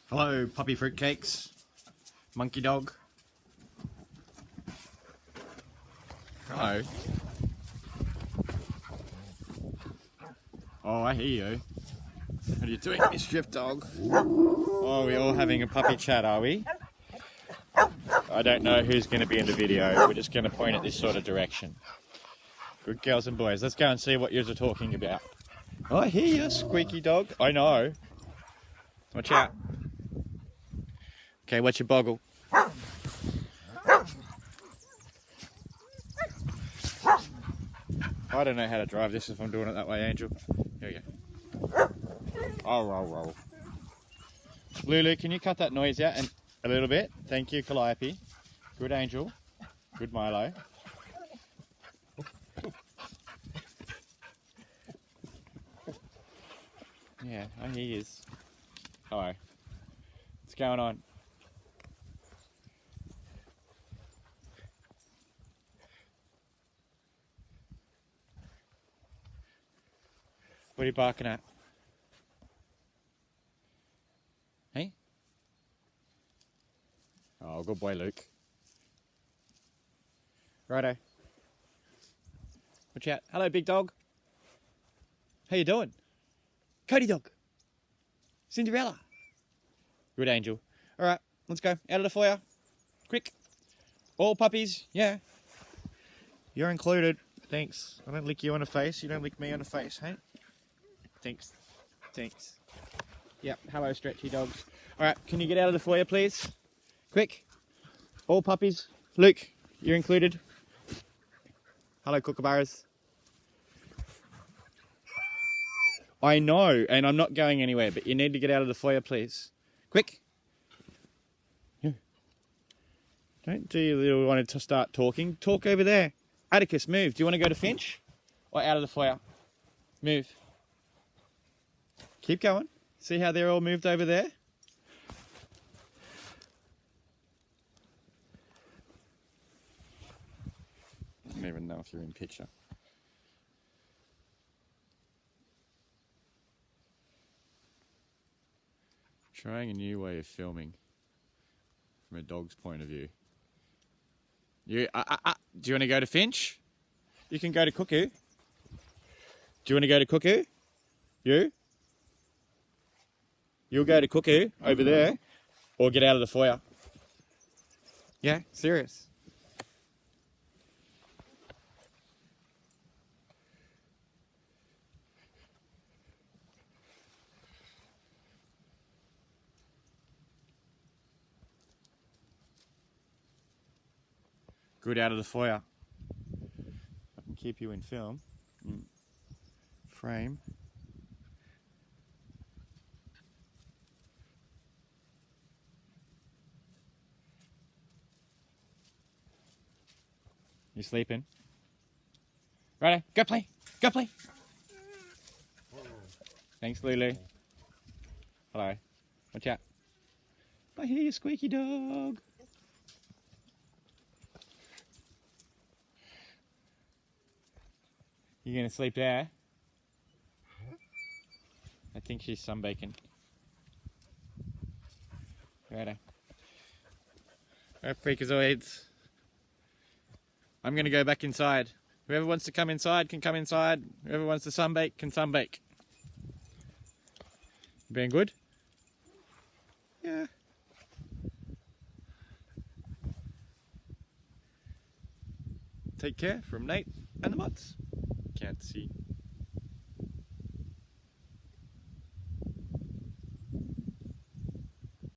Hello, puppy fruitcakes, monkey dog. Hello. Oh, I hear you. What are you doing, mischief dog? Oh, we're all having a puppy chat, are we? I don't know who's going to be in the video. We're just going to point at this sort of direction. Good girls and boys. Let's go and see what you're talking about. Oh, I hear you, squeaky dog. I know. Watch out. Okay, what's your boggle? I don't know how to drive this if I'm doing it that way, Angel. Here we go. Oh, roll. Lulu, can you cut that noise out and a little bit? Thank you, Calliope. Good Angel. Good Milo. Yeah, I hear you. Hello. What's going on? What are you barking at? Hey? Oh, good boy, Luke. Righto. Watch out. Hello, big dog. How you doing? Cody dog. Cinderella. Good Angel. All right, let's go. Out of the foyer. Quick. All puppies. Yeah. You're included. Thanks. I don't lick you on the face. You don't lick me on the face, hey? Thanks. Yep, hello stretchy dogs. Alright, can you get out of the foyer please? Quick. All puppies. Luke, you're included. Hello kookaburras. I know, and I'm not going anywhere, but you need to get out of the foyer please. Quick. Don't do you really want to start talking? Talk over there. Atticus, move. Do you want to go to Finch? Or out of the foyer? Move. Keep going. See how they're all moved over there? I don't even know if you're in picture. Trying a new way of filming from a dog's point of view. Do you want to go to Finch? You can go to Cuckoo. Do you want to go to Cuckoo? You'll go to Cuckoo over there, or get out of the foyer. Yeah, serious. Good out of the foyer. I can keep you in film. Frame. You sleeping? Righto, go play. Thanks, Lulu. Hello. Watch out. I hear you, squeaky dog. You gonna sleep there? I think she's sunbaking. Righto. Alright, freakazoids. I'm going to go back inside. Whoever wants to come inside can come inside. Whoever wants to sunbake can sunbake. Being good? Yeah. Take care from Nate and the Mutts. Can't see.